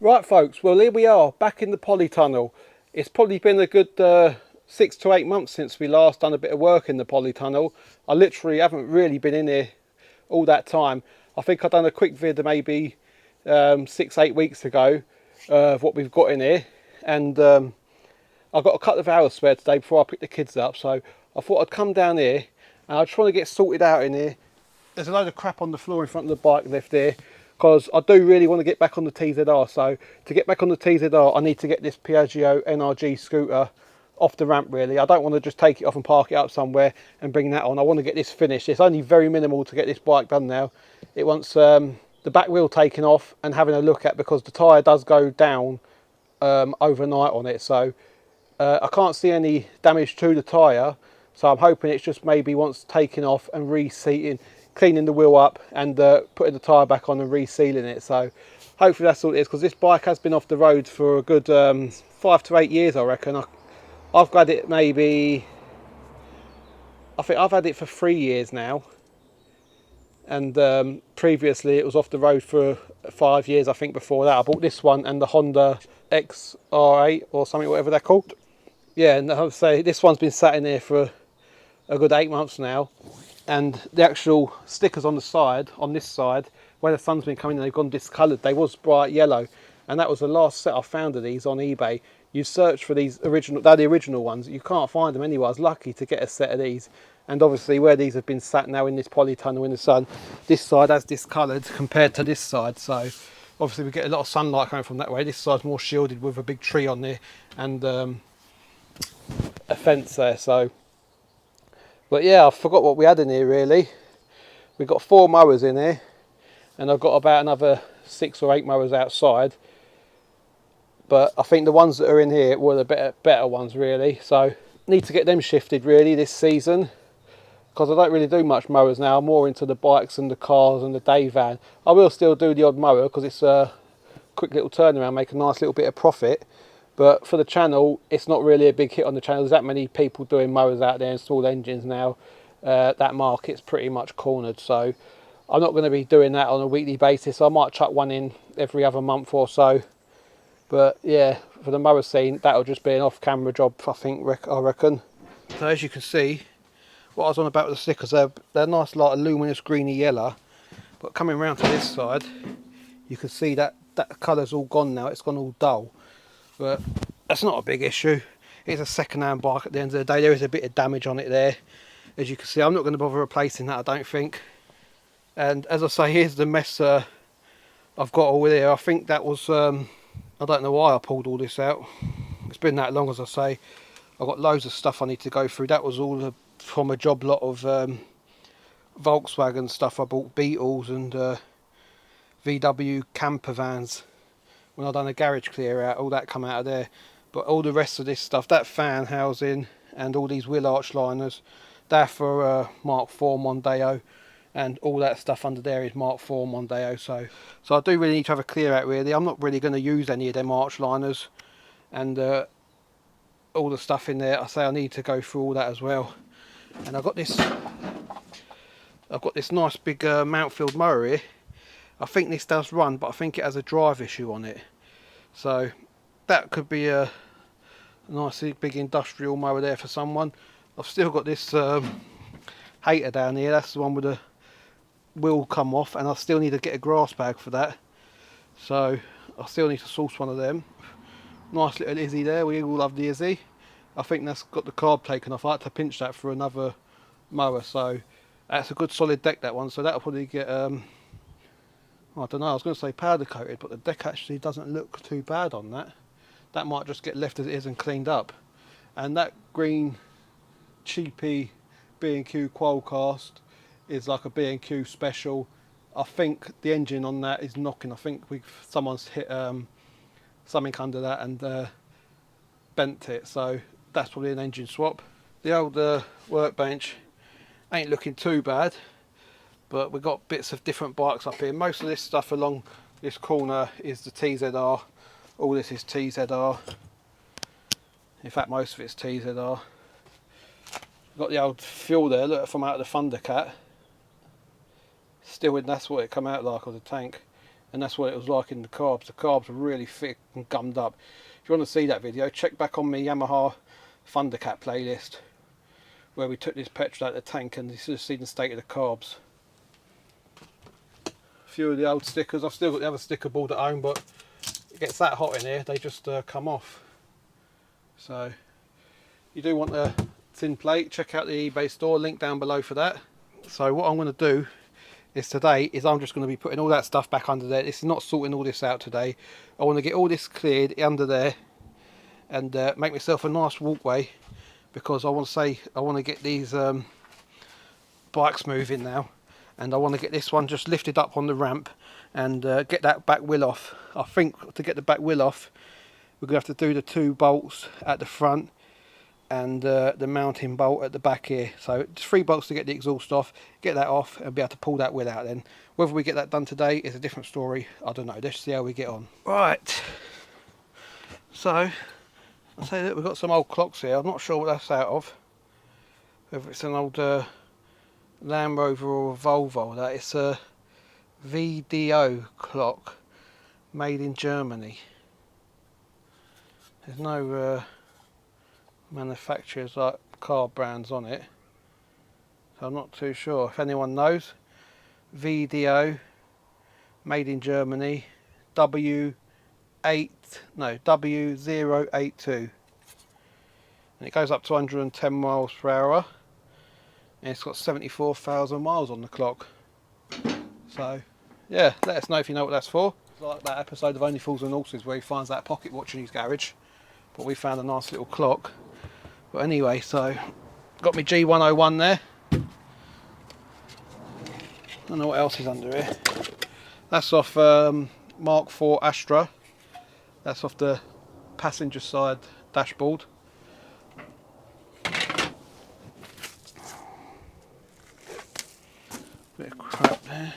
Right folks, well here we are, back in the polytunnel. It's probably been a good 6 to 8 months since we last done a bit of work in the polytunnel. I literally haven't really been in here all that time. I think I've done a quick vid maybe 6-8 weeks ago of what we've got in here. And I've got a couple of hours spare today before I pick the kids up. So I thought I'd come down here and I just want to get sorted out in here. There's a load of crap on the floor in front of the bike lift here, because I do really want to get back on the TZR. So to get back on the TZR, I need to get this Piaggio NRG scooter off the ramp really. I don't want to just take it off and park it up somewhere and bring that on. I want to get this finished. It's only very minimal to get this bike done now. It wants the back wheel taken off and having a look at, because the tyre does go down overnight on it. So I can't see any damage to the tyre. So I'm hoping it's just maybe once taken off and reseating, cleaning the wheel up and putting the tyre back on and resealing it. So hopefully that's all it is, because this bike has been off the road for a good 5 to 8 years, I reckon. I've had it maybe, I think I've had it for 3 years now, and previously it was off the road for 5 years. I think before that I bought this one and the Honda XR8 or something, whatever they're called. Yeah, and I'll say this one's been sat in here for a good 8 months now. And the actual stickers on the side, on this side, where the sun's been coming in, they've gone discoloured. They was bright yellow, and that was the last set I found of these on eBay. You search for these original, they're the original ones, you can't find them anywhere. I was lucky to get a set of these, and obviously where these have been sat now in this polytunnel in the sun, this side has discoloured compared to this side. So obviously we get a lot of sunlight coming from that way. This side's more shielded with a big tree on there and a fence there. So, but yeah, I forgot what we had in here really. We've got 4 mowers in here, and I've got about another 6 or 8 mowers outside. But I think the ones that are in here were the better ones really. So need to get them shifted really this season, because I don't really do much mowers now. I'm more into the bikes and the cars and the day van. I will still do the odd mower because it's a quick little turnaround, make a nice little bit of profit. But for the channel, it's not really a big hit on the channel. There's that many people doing mowers out there and small engines now. That market's pretty much cornered. So I'm not going to be doing that on a weekly basis. I might chuck one in every other month or so. But yeah, for the mower scene, that'll just be an off-camera job, I think, I reckon. So as you can see, what I was on about with the stickers, they're nice, like a luminous greeny yellow. But coming around to this side, you can see that colour's all gone now. It's gone all dull. But that's not a big issue. It's a second-hand bike at the end of the day. There is a bit of damage on it there. As you can see, I'm not going to bother replacing that, I don't think. And as I say, here's the mess I've got all here. I think that was, I don't know why I pulled all this out. It's been that long, as I say. I've got loads of stuff I need to go through. That was all from a job lot of Volkswagen stuff. I bought Beetles and VW camper vans. When I done a garage clear out, all that come out of there. But all the rest of this stuff, that fan housing and all these wheel arch liners, they're for Mark IV Mondeo, and all that stuff under there is Mark IV Mondeo. So I do really need to have a clear out really. I'm not really going to use any of them arch liners, and all the stuff in there. I say I need to go through all that as well. And I've got this nice big Mountfield mower here. I think this does run, but I think it has a drive issue on it. So that could be a nice big industrial mower there for someone. I've still got this hater down here. That's the one with the wheel come off, and I still need to get a grass bag for that. So I still need to source one of them. Nice little Izzy there. We all love the Izzy. I think that's got the carb taken off. I had to pinch that for another mower. So that's a good solid deck, that one. So that'll probably get I don't know, I was going to say powder coated, but the deck actually doesn't look too bad on that. That might just get left as it is and cleaned up. And that green cheapy B&Q Qualcast is like a B&Q special. I think the engine on that is knocking. I think someone's hit something under that and bent it. So that's probably an engine swap. The old workbench ain't looking too bad. But we've got bits of different bikes up here. Most of this stuff along this corner is the TZR. All this is TZR. In fact, most of it's TZR. Got the old fuel there, look, from out of the Thundercat. Still, that's what it come out like of the tank. and that's what it was like in the carbs. The carbs were really thick and gummed up. If you want to see that video, check back on my Yamaha Thundercat playlist, where we took this petrol out of the tank, and you should have seen the state of the carbs. A few of the old stickers. I've still got the other sticker board at home, but it gets that hot in here, they just come off. So you do want the tin plate, check out the eBay store, link down below for that. So what I'm going to do is today is I'm just going to be putting all that stuff back under there. This is not sorting all this out today. I want to get all this cleared under there and make myself a nice walkway, because I want to get these bikes moving now, and I want to get this one just lifted up on the ramp and get that back wheel off. I think to get the back wheel off, we're going to have to do the 2 bolts at the front and the mounting bolt at the back here. So just 3 bolts to get the exhaust off, get that off, and be able to pull that wheel out then. Whether we get that done today is a different story. I don't know. Let's see how we get on. Right. So I'll say that we've got some old clocks here. I'm not sure what that's out of. Whether it's an old Land Rover or a Volvo. That it's a VDO clock made in Germany. There's no manufacturers like car brands on it, so I'm not too sure. If anyone knows, VDO, made in Germany, W082, and it goes up to 110 miles per hour, and it's got 74,000 miles on the clock. So yeah, let us know if you know what that's for. It's like that episode of Only Fools and Horses where he finds that pocket watch in his garage, but we found a nice little clock. But anyway, so got my G101 there. I don't know what else is under here. That's off Mark IV Astra. That's off the passenger side dashboard. Bit of crap there.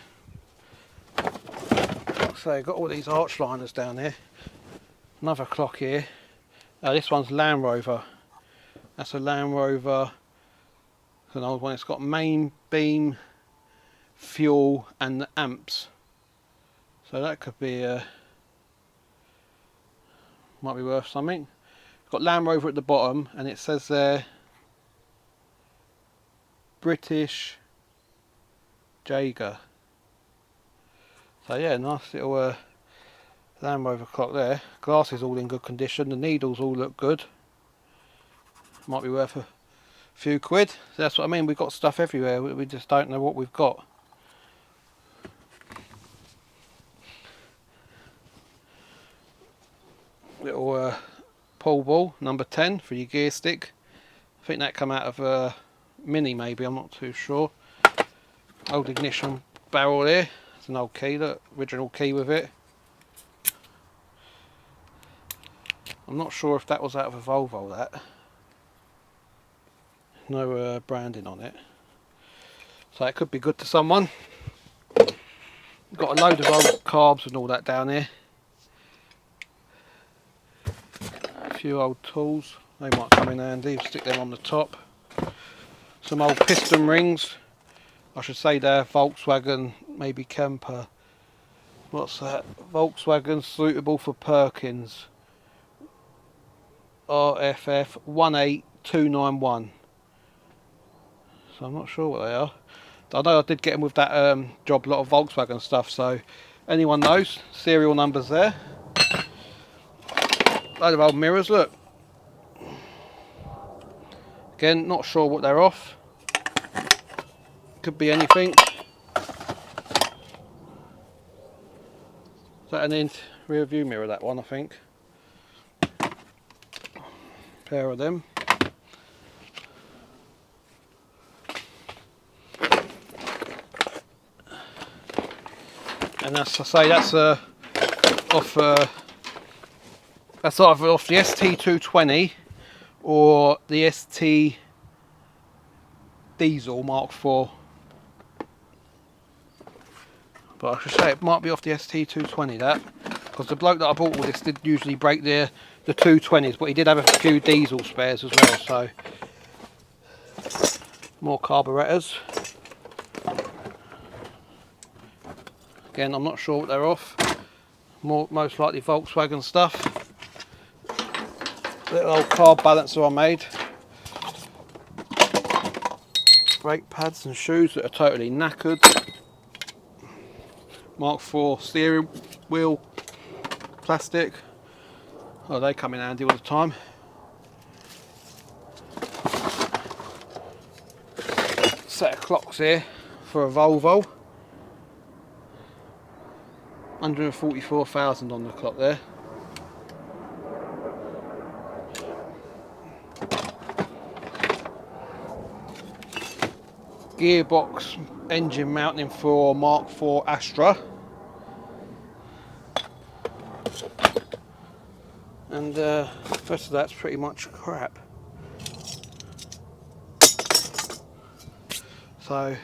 So got all these arch liners down here. Another clock here. This one's Land Rover. That's a Land Rover. It's an old one. It's got main beam, fuel, and the amps. So that could be might be worth something. It's got Land Rover at the bottom, and it says there British Jaeger. So yeah, nice little Land Rover clock there. Glass is all in good condition. The needles all look good. Might be worth a few quid. So that's what I mean. We've got stuff everywhere. We just don't know what we've got. Little pull ball, number 10 for your gear stick. I think that come out of a Mini maybe. I'm not too sure. Old ignition barrel there. It's an old key. Look, original key with it. I'm not sure if that was out of a Volvo. That. No branding on it, so it could be good to someone. Got a load of old carbs and all that down here. A few old tools, they might come in handy. Stick them on the top. Some old piston rings. I should say they're Volkswagen, maybe Kemper. What's that? Volkswagen suitable for Perkins. RFF 18291. So I'm not sure what they are. I know I did get them with that job, a lot of Volkswagen stuff, so anyone knows, serial numbers there. Load of old mirrors, look. Again, not sure what they're off. Could be anything. Is that an rear view mirror, that one, I think. Pair of them. And as I say, that's off. That's either off the ST220 or the ST Diesel Mark IV. But I should say it might be off the ST220, that, because the bloke that I bought all this did usually break the 220s, but he did have a few diesel spares as well. So more carburetors. Again, I'm not sure what they're off. most likely Volkswagen stuff. Little old car balancer I made. Brake pads and shoes that are totally knackered. Mark IV steering wheel plastic. Oh, they come in handy all the time. Set of clocks here for a Volvo. 144,000 on the clock there. Gearbox engine mounting for Mark IV Astra. And the rest of that's pretty much crap. So,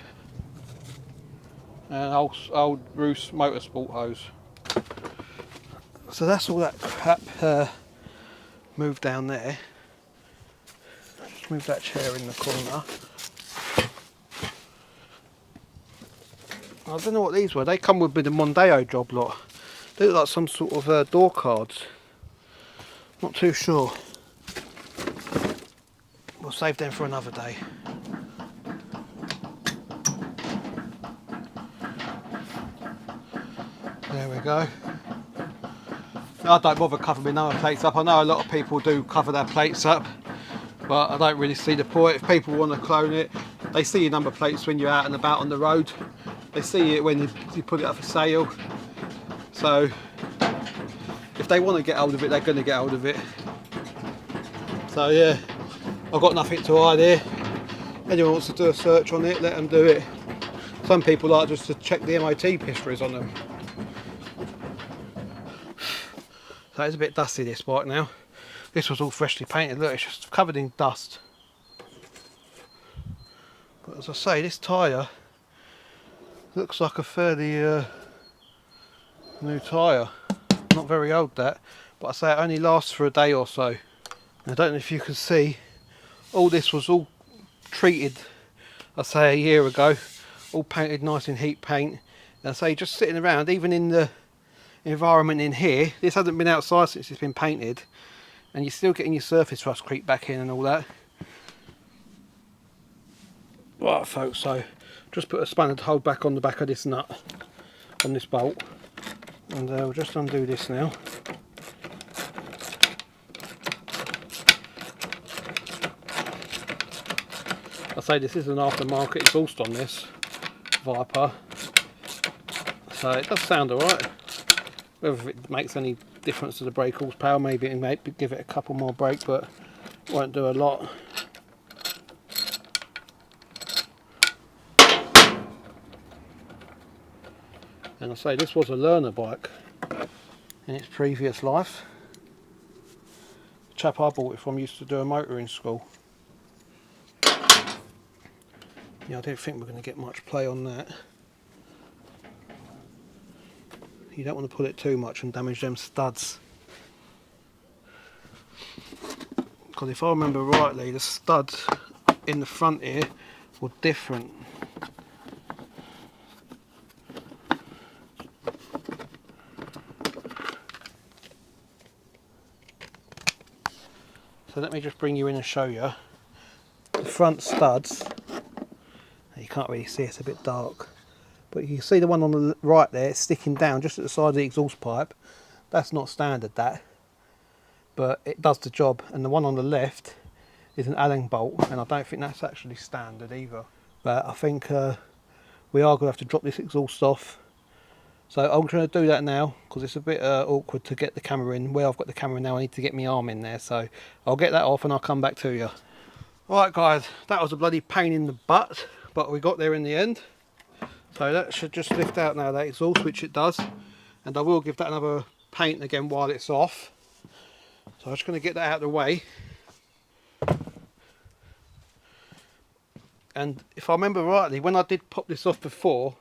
and old Bruce Motorsport hose. So that's all that crap moved down there. Just move that chair in the corner. I don't know what these were. They come with the Mondeo job lot. They look like some sort of door cards. Not too sure. We'll save them for another day. There we go. I don't bother covering my number plates up. I know a lot of people do cover their plates up, but I don't really see the point. If people want to clone it, they see your number plates when you're out and about on the road. They see it when you put it up for sale. So if they want to get hold of it, they're going to get hold of it. So yeah, I've got nothing to hide here. Anyone wants to do a search on it, let them do it. Some people like just to check the MOT histories on them. So it's a bit dusty, this bike now. This was all freshly painted. Look, it's just covered in dust. But as I say, this tyre looks like a fairly new tyre. Not very old, that, but I say it only lasts for a day or so. I don't know if you can see, all this was all treated, I say, a year ago, all painted nice in heat paint. And I say just sitting around, even in the environment in here, this hasn't been outside since it's been painted, and you're still getting your surface rust creep back in and all that. Right folks, so just put a spanner to hold back on the back of this nut, on this bolt, and we'll just undo this now. I say this is an aftermarket exhaust on this Viper, so it does sound alright. Whether it makes any difference to the brake horsepower, maybe it may give it a couple more brake, but it won't do a lot. And I say this was a learner bike in its previous life. The chap I bought it from used to do a motoring school. Yeah, I don't think we're going to get much play on that. You don't want to pull it too much and damage them studs. Because if I remember rightly, the studs in the front here were different. So let me just bring you in and show you. The front studs, you can't really see, it's a bit dark. But you can see the one on the right there, it's sticking down just at the side of the exhaust pipe. That's not standard, that, but it does the job. And the one on the left is an Allen bolt, and I don't think that's actually standard either. But I think we are going to have to drop this exhaust off. So I'm going to do that now, because it's a bit awkward to get the camera in. Where I've got the camera now, I need to get my arm in there. So I'll get that off and I'll come back to you. Alright guys, that was a bloody pain in the butt, but we got there in the end. So that should just lift out now, that exhaust, which it does. And I will give that another paint again while it's off. So I'm just going to get that out of the way. And if I remember rightly, when I did pop this off before,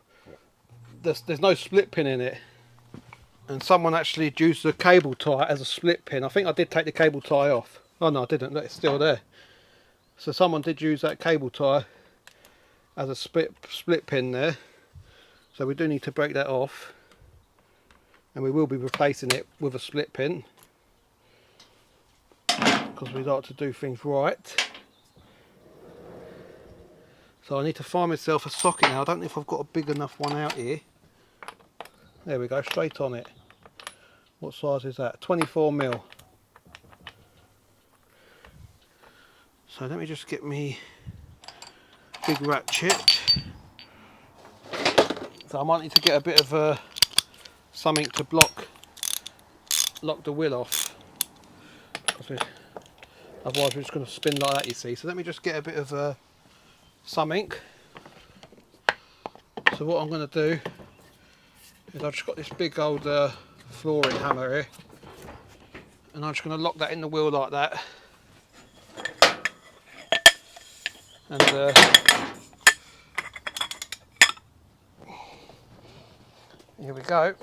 there's no split pin in it. And someone actually used the cable tie as a split pin. I think I did take the cable tie off. Oh no, I didn't, look, it's still there. So someone did use that cable tie as a split pin there. So we do need to break that off. and we will be replacing it with a split pin because we like to do things right. So I need to find myself a socket now. I don't know if I've got a big enough one out here. There we go, straight on it. What size is that? 24mm. So let me just get me big ratchet. So I might need to get a bit of something to lock the wheel off. Otherwise we're just going to spin like that, you see. So let me just get a bit of something. So what I'm going to do is I've just got this big old flooring hammer here, and I'm just going to lock that in the wheel like that. And here we go.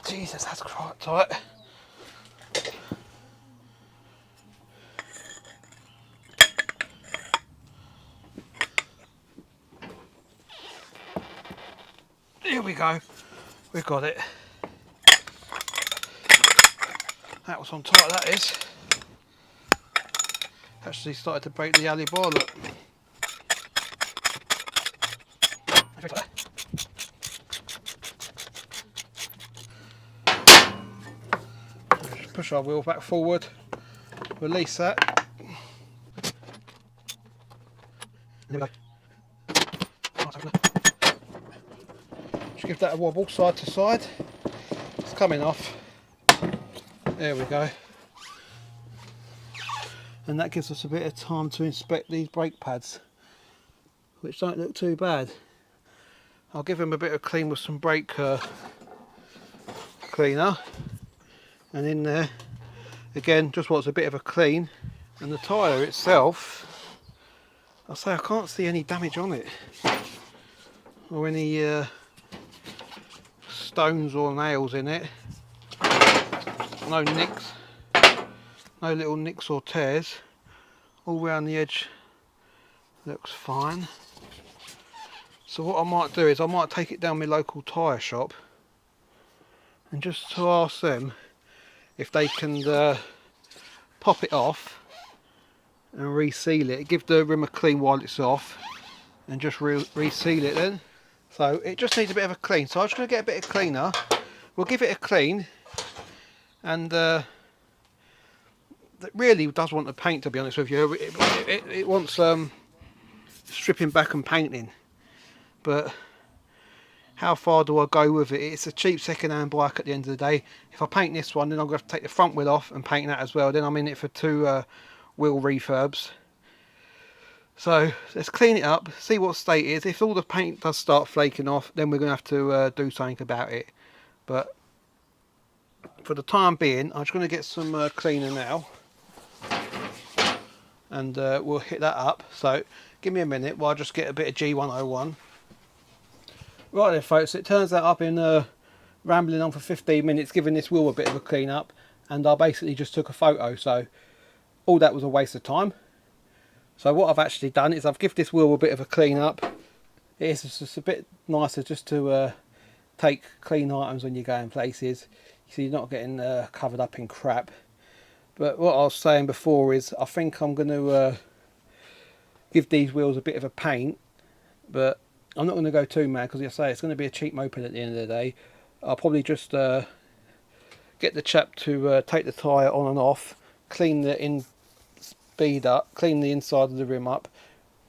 Jesus, that's quite tight. Here we go. We've got it. That was on tight, that is. Actually started to break the alley bar, look. Just push our wheel back forward, release that. There we go. Just give that a wobble side to side. It's coming off. There we go. And that gives us a bit of time to inspect these brake pads, which don't look too bad. I'll give them a bit of clean with some brake cleaner, and in there again just wants a bit of a clean. And the tyre itself, I'll say I can't see any damage on it, or any stones or nails in it. No nicks, no little nicks or tears. All round the edge looks fine. So what I might do is I might take it down my local tyre shop and just to ask them if they can pop it off and reseal it. Give the rim a clean while it's off and just reseal it then. So it just needs a bit of a clean. So I'm just going to get a bit of cleaner. We'll give it a clean, and it really does want the paint, to be honest with you. It wants stripping back and painting, but how far do I go with it? It's a cheap second-hand bike at the end of the day. If I paint this one, then I'm going to have to take the front wheel off and paint that as well. Then I'm in it for two wheel refurbs. So let's clean it up, see what state it is. If all the paint does start flaking off, then we're going to have to do something about it. But for the time being, I'm just going to get some cleaner now, and we'll hit that up. So give me a minute while I just get a bit of G101. Right then folks, it turns out I've been rambling on for 15 minutes giving this wheel a bit of a clean up, and I basically just took a photo, so all that was a waste of time. So what I've actually done is I've given this wheel a bit of a clean up. It's just a bit nicer just to take clean items when you're going places, so you're not getting covered up in crap. But what I was saying before is I think I'm going to give these wheels a bit of a paint, but I'm not going to go too mad because, as I say, it's going to be a cheap moped at the end of the day. I'll probably just get the chap to take the tyre on and off, clean the speed up, clean the inside of the rim up,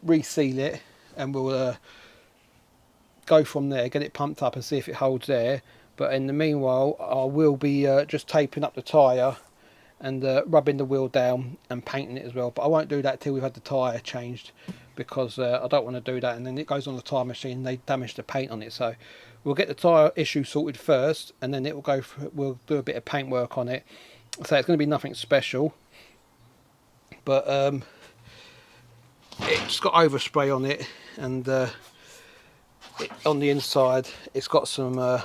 reseal it, and we'll go from there, get it pumped up and see if it holds there. But in the meanwhile, I will be just taping up the tyre and rubbing the wheel down and painting it as well. But I won't do that till we've had the tyre changed, because I don't want to do that and then it goes on the tyre machine and they damage the paint on it. So we'll get the tyre issue sorted first, and then it will go for, we'll do a bit of paint work on it. So it's going to be nothing special, but it's got overspray on it, and on the inside it's got some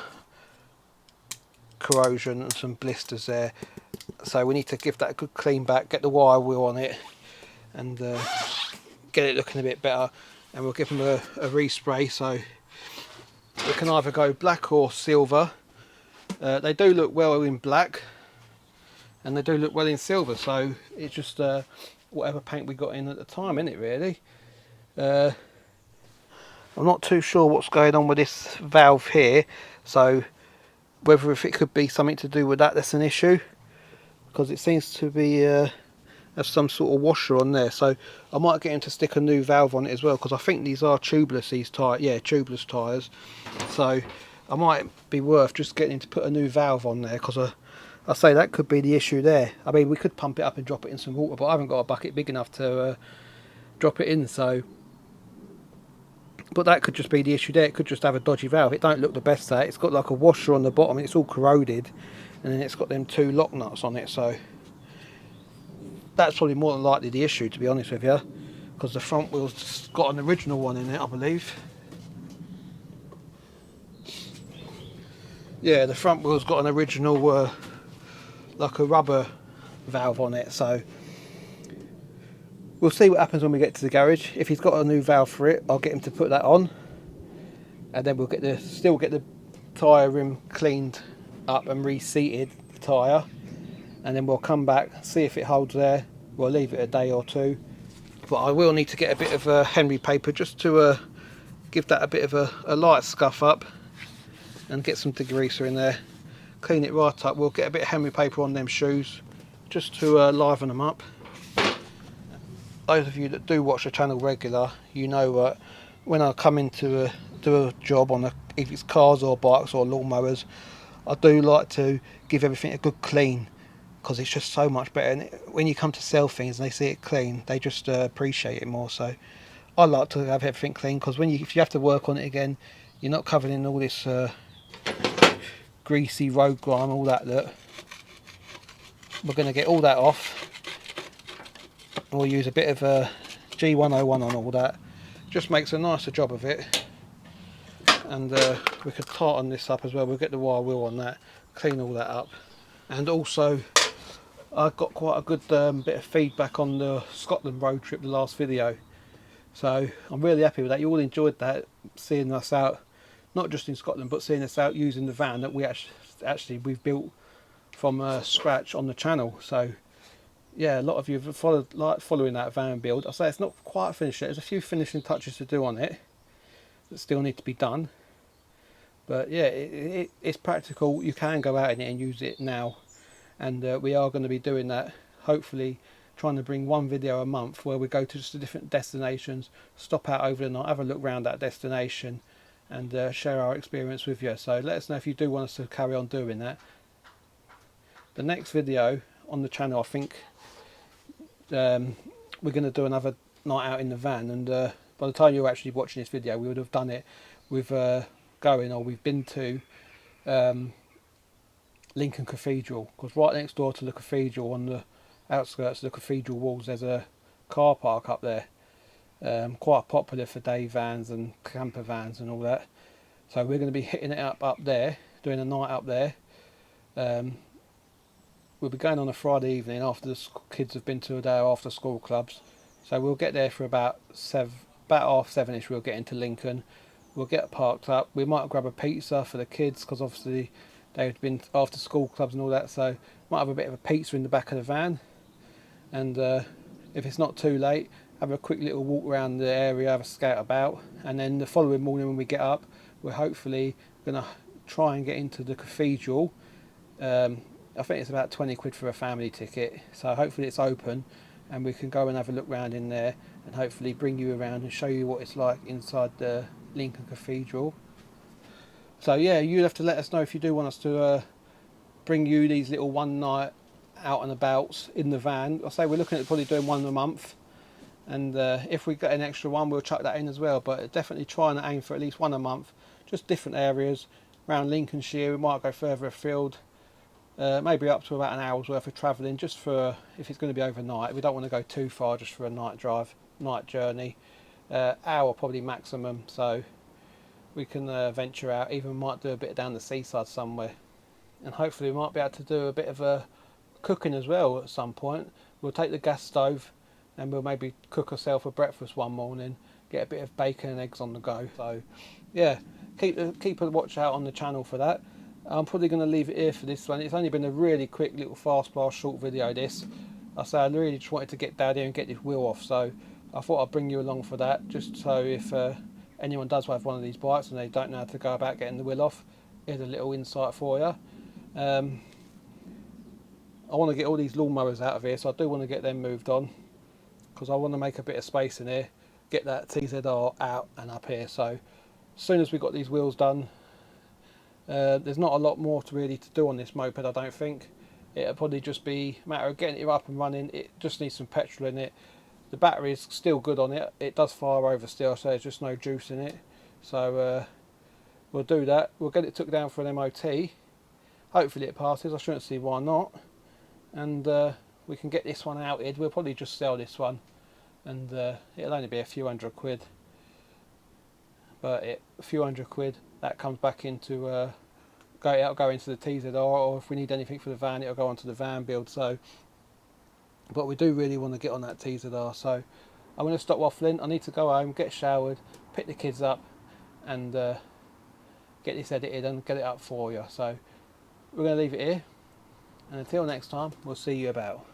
corrosion and some blisters there. So we need to give that a good clean back, get the wire wheel on it, and get it looking a bit better. And we'll give them a respray. So We can either go black or silver. They do look well in black and they do look well in silver, so it's just whatever paint we got in at the time, isn't it, really? I'm not too sure what's going on with this valve here, so whether if it could be something to do with that, that's an issue, because it seems to be have some sort of washer on there. So I might get him to stick a new valve on it as well, because I think these are tubeless, these tyre, yeah, tubeless tyres. So I might be worth just getting him to put a new valve on there, because I say that could be the issue there. I mean, we could pump it up and drop it in some water, but I haven't got a bucket big enough to drop it in, so. But that could just be the issue there. It could just have a dodgy valve. It don't look the best there. It's got like a washer on the bottom, it's all corroded, and then it's got them two lock nuts on it, so that's probably more than likely the issue, to be honest with you, because the front wheel's got an original one in it, I believe. Yeah, the front wheel's got an original like a rubber valve on it, so we'll see what happens when we get to the garage. If he's got a new valve for it, I'll get him to put that on, and then we'll still get the tyre rim cleaned up and reseated, the tyre, and then we'll come back, see if it holds there. We'll leave it a day or two, but I will need to get a bit of Henry paper just to give that a bit of a light scuff up, and get some degreaser in there, clean it right up. We'll get a bit of Henry paper on them shoes just to liven them up. Those of you that do watch the channel regular, you know when I come in to do a job on if it's cars or bikes or lawnmowers, I do like to give everything a good clean, because it's just so much better. And when you come to sell things and they see it clean, they just appreciate it more. So I like to have everything clean, because if you have to work on it again, you're not covered in all this greasy road grime, all that. We're going to get all that off. We'll use a bit of G101 on all that. Just makes a nicer job of it. And we could tighten this up as well. We'll get the wire wheel on that, clean all that up. And also, I got quite a good bit of feedback on the Scotland road trip, the last video. So I'm really happy with that. You all enjoyed that, seeing us out, not just in Scotland, but seeing us out using the van that we we've built from scratch on the channel. So yeah, a lot of you have following that van build. I say it's not quite finished yet. There's a few finishing touches to do on it that still need to be done. But yeah, it's practical. You can go out in it and use it now. And we are going to be doing that, hopefully trying to bring one video a month where we go to just different destinations, stop out over the night, have a look around that destination, and share our experience with you. So let us know if you do want us to carry on doing that. The next video on the channel, I think we're going to do another night out in the van, and by the time you're actually watching this video, we would have done it with we've been to Lincoln Cathedral, because right next door to the cathedral, on the outskirts of the cathedral walls, there's a car park up there, quite popular for day vans and camper vans and all that. So we're going to be hitting it up there, doing a night up there. We'll be going on a Friday evening after the kids have been to their after school clubs. So we'll get there for about 7:30ish. We'll get into Lincoln. We'll get parked up. We might grab a pizza for the kids, because obviously they've been after school clubs and all that. So might have a bit of a pizza in the back of the van. And if it's not too late, have a quick little walk around the area, have a scout about. And then the following morning when we get up, we're hopefully going to try and get into the cathedral. I think it's about 20 quid for a family ticket, so hopefully it's open and we can go and have a look around in there, and hopefully bring you around and show you what it's like inside the Lincoln Cathedral. So yeah, you'll have to let us know if you do want us to bring you these little one night out and abouts in the van. I say we're looking at probably doing one a month, and if we get an extra one, we'll chuck that in as well, but definitely trying to aim for at least one a month, just different areas around Lincolnshire. We might go further afield. Maybe up to about an hour's worth of travelling, just for if it's going to be overnight. We don't want to go too far just for a night journey. Hour probably maximum, so we can venture out. Even might do a bit down the seaside somewhere, and hopefully we might be able to do a bit of cooking as well at some point. We'll take the gas stove and we'll maybe cook ourselves a breakfast one morning, get a bit of bacon and eggs on the go. So yeah, keep a watch out on the channel for that. I'm probably going to leave it here for this one. It's only been a really quick little fast blast short video this. I say I really just wanted to get down here and get this wheel off, so I thought I'd bring you along for that, just so if anyone does have one of these bikes and they don't know how to go about getting the wheel off, here's a little insight for you. I want to get all these lawnmowers out of here, so I do want to get them moved on, because I want to make a bit of space in here, get that TZR out and up here. So as soon as we've got these wheels done, there's not a lot more to do on this moped, I don't think. It'll probably just be a matter of getting it up and running. It just needs some petrol in it. The battery is still good on it. It does fire over still, so there's just no juice in it. So we'll do that. We'll get it took down for an MOT. Hopefully it passes. I shouldn't see why not. And we can get this one outed. We'll probably just sell this one, and it'll only be a few £100, but a few £100 that comes back into go into the TZR, or if we need anything for the van, it'll go onto the van build. So, but we do really want to get on that TZR. So I'm going to stop waffling. I need to go home, get showered, pick the kids up, and get this edited and get it up for you. So we're going to leave it here, and until next time, we'll see you about.